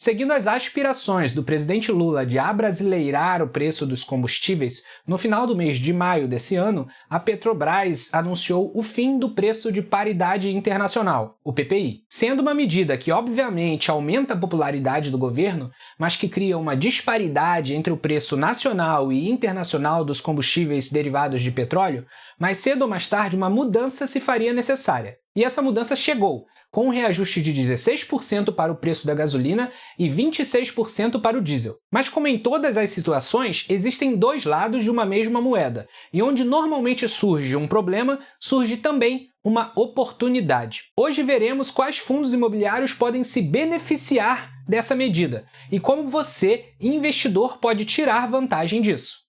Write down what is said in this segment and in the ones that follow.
Seguindo as aspirações do presidente Lula de abrasileirar o preço dos combustíveis, no final do mês de maio desse ano, a Petrobras anunciou o fim do preço de paridade internacional, o PPI, sendo uma medida que obviamente aumenta a popularidade do governo, mas que cria uma disparidade entre o preço nacional e internacional dos combustíveis derivados de petróleo. Mais cedo ou mais tarde uma mudança se faria necessária. E essa mudança chegou, com um reajuste de 16% para o preço da gasolina e 26% para o diesel. Mas como em todas as situações, existem dois lados de uma mesma moeda, e onde normalmente surge um problema, surge também uma oportunidade. Hoje veremos quais fundos imobiliários podem se beneficiar dessa medida, e como você, investidor, pode tirar vantagem disso.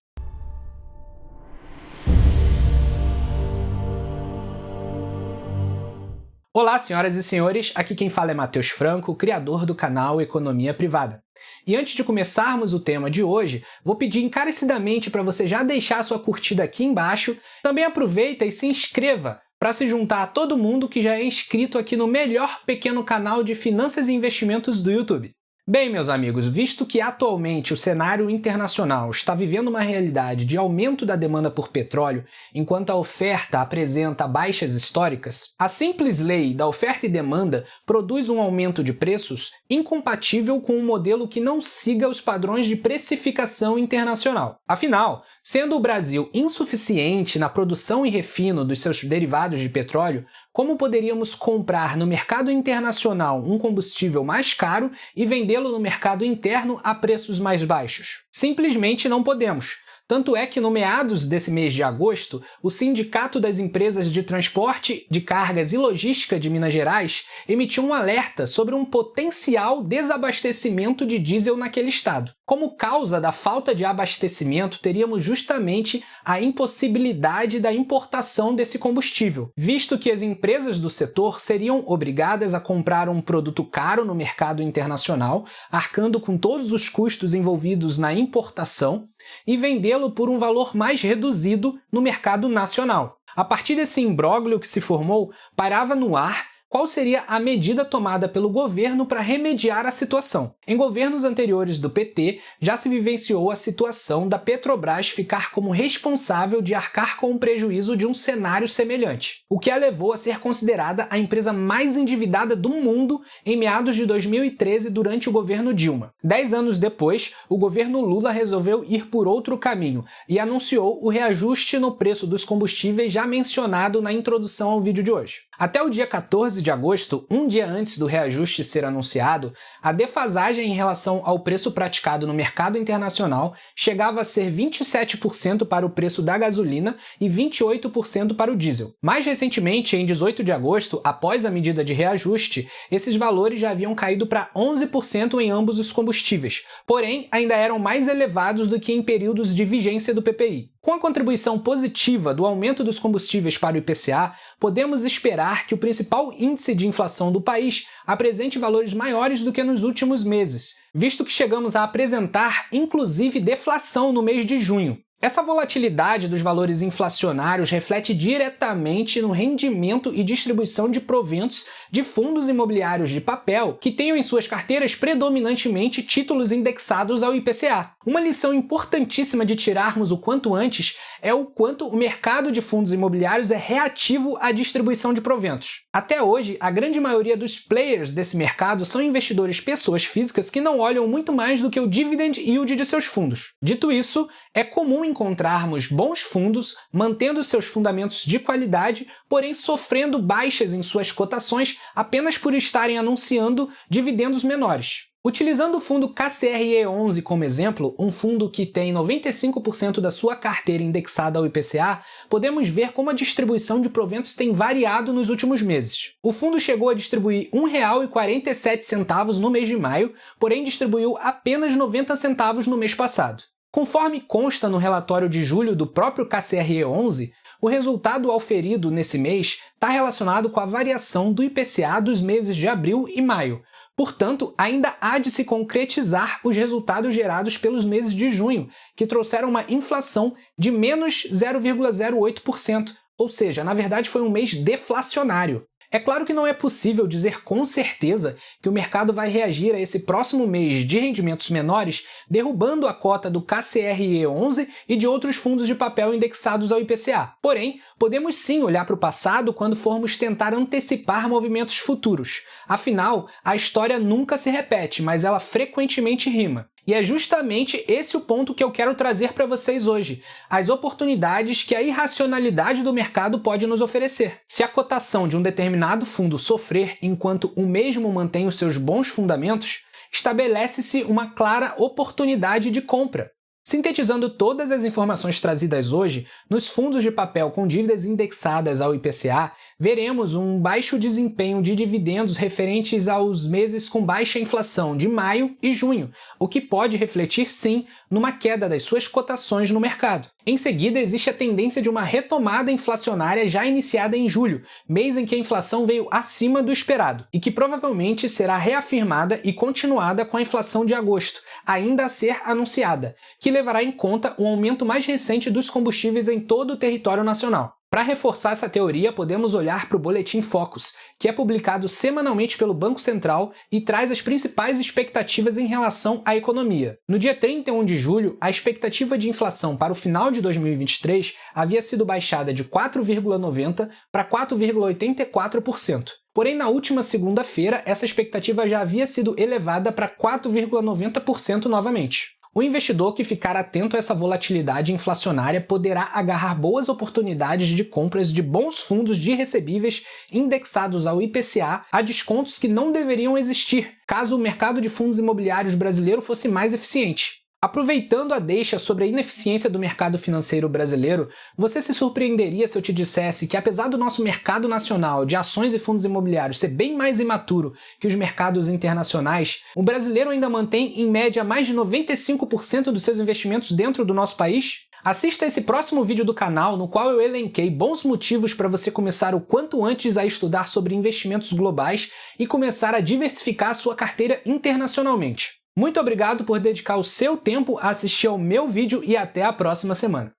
Olá, senhoras e senhores, aqui quem fala é Matheus Franco, criador do canal Economia Privada. E antes de começarmos o tema de hoje, vou pedir encarecidamente para você já deixar sua curtida aqui embaixo, também aproveita e se inscreva para se juntar a todo mundo que já é inscrito aqui no melhor pequeno canal de finanças e investimentos do YouTube. Bem, meus amigos, visto que atualmente o cenário internacional está vivendo uma realidade de aumento da demanda por petróleo, enquanto a oferta apresenta baixas históricas, a simples lei da oferta e demanda produz um aumento de preços incompatível com um modelo que não siga os padrões de precificação internacional. Afinal, sendo o Brasil insuficiente na produção e refino dos seus derivados de petróleo, como poderíamos comprar no mercado internacional um combustível mais caro e vendê-lo no mercado interno a preços mais baixos? Simplesmente não podemos. Tanto é que, no meados desse mês de agosto, o Sindicato das Empresas de Transporte de Cargas e Logística de Minas Gerais emitiu um alerta sobre um potencial desabastecimento de diesel naquele estado. Como causa da falta de abastecimento, teríamos justamente a impossibilidade da importação desse combustível, visto que as empresas do setor seriam obrigadas a comprar um produto caro no mercado internacional, arcando com todos os custos envolvidos na importação, e vendê-lo por um valor mais reduzido no mercado nacional. A partir desse imbróglio que se formou, pairava no ar qual seria a medida tomada pelo governo para remediar a situação. Em governos anteriores do PT, já se vivenciou a situação da Petrobras ficar como responsável de arcar com o prejuízo de um cenário semelhante, o que a levou a ser considerada a empresa mais endividada do mundo em meados de 2013 durante o governo Dilma. 10 anos depois, o governo Lula resolveu ir por outro caminho e anunciou o reajuste no preço dos combustíveis já mencionado na introdução ao vídeo de hoje. Até o dia 14 de agosto, um dia antes do reajuste ser anunciado, a defasagem em relação ao preço praticado no mercado internacional chegava a ser 27% para o preço da gasolina e 28% para o diesel. Mais recentemente, em 18 de agosto, após a medida de reajuste, esses valores já haviam caído para 11% em ambos os combustíveis, porém ainda eram mais elevados do que em períodos de vigência do PPI. Com a contribuição positiva do aumento dos combustíveis para o IPCA, podemos esperar que o principal índice de inflação do país apresente valores maiores do que nos últimos meses, visto que chegamos a apresentar, inclusive, deflação no mês de junho. Essa volatilidade dos valores inflacionários reflete diretamente no rendimento e distribuição de proventos de fundos imobiliários de papel que tenham em suas carteiras predominantemente títulos indexados ao IPCA. Uma lição importantíssima de tirarmos o quanto antes é o quanto o mercado de fundos imobiliários é reativo à distribuição de proventos. Até hoje, a grande maioria dos players desse mercado são investidores pessoas físicas que não olham muito mais do que o dividend yield de seus fundos. Dito isso, é comum encontrarmos bons fundos mantendo seus fundamentos de qualidade, porém sofrendo baixas em suas cotações apenas por estarem anunciando dividendos menores. Utilizando o fundo KCRE11 como exemplo, um fundo que tem 95% da sua carteira indexada ao IPCA, podemos ver como a distribuição de proventos tem variado nos últimos meses. O fundo chegou a distribuir R$ 1,47 no mês de maio, porém distribuiu apenas 90 centavos no mês passado. Conforme consta no relatório de julho do próprio KCRE11, o resultado auferido nesse mês está relacionado com a variação do IPCA dos meses de abril e maio. Portanto, ainda há de se concretizar os resultados gerados pelos meses de junho, que trouxeram uma inflação de menos 0,08%, ou seja, na verdade foi um mês deflacionário. É claro que não é possível dizer com certeza que o mercado vai reagir a esse próximo mês de rendimentos menores, derrubando a cota do KCRE11 e de outros fundos de papel indexados ao IPCA. Porém, podemos sim olhar para o passado quando formos tentar antecipar movimentos futuros. Afinal, a história nunca se repete, mas ela frequentemente rima. E é justamente esse o ponto que eu quero trazer para vocês hoje, as oportunidades que a irracionalidade do mercado pode nos oferecer. Se a cotação de um determinado fundo sofrer enquanto o mesmo mantém os seus bons fundamentos, estabelece-se uma clara oportunidade de compra. Sintetizando todas as informações trazidas hoje, nos fundos de papel com dívidas indexadas ao IPCA, veremos um baixo desempenho de dividendos referentes aos meses com baixa inflação de maio e junho, o que pode refletir, sim, numa queda das suas cotações no mercado. Em seguida, existe a tendência de uma retomada inflacionária já iniciada em julho, mês em que a inflação veio acima do esperado, e que provavelmente será reafirmada e continuada com a inflação de agosto, ainda a ser anunciada, que levará em conta o aumento mais recente dos combustíveis em todo o território nacional. Para reforçar essa teoria, podemos olhar para o Boletim Focus, que é publicado semanalmente pelo Banco Central e traz as principais expectativas em relação à economia. No dia 31 de julho, a expectativa de inflação para o final de 2023 havia sido baixada de 4,90% para 4,84%. Porém, na última segunda-feira, essa expectativa já havia sido elevada para 4,90% novamente. O investidor que ficar atento a essa volatilidade inflacionária poderá agarrar boas oportunidades de compras de bons fundos de recebíveis indexados ao IPCA a descontos que não deveriam existir, caso o mercado de fundos imobiliários brasileiro fosse mais eficiente. Aproveitando a deixa sobre a ineficiência do mercado financeiro brasileiro, você se surpreenderia se eu te dissesse que, apesar do nosso mercado nacional de ações e fundos imobiliários ser bem mais imaturo que os mercados internacionais, o brasileiro ainda mantém, em média, mais de 95% dos seus investimentos dentro do nosso país? Assista esse próximo vídeo do canal, no qual eu elenquei bons motivos para você começar o quanto antes a estudar sobre investimentos globais e começar a diversificar a sua carteira internacionalmente. Muito obrigado por dedicar o seu tempo a assistir ao meu vídeo e até a próxima semana.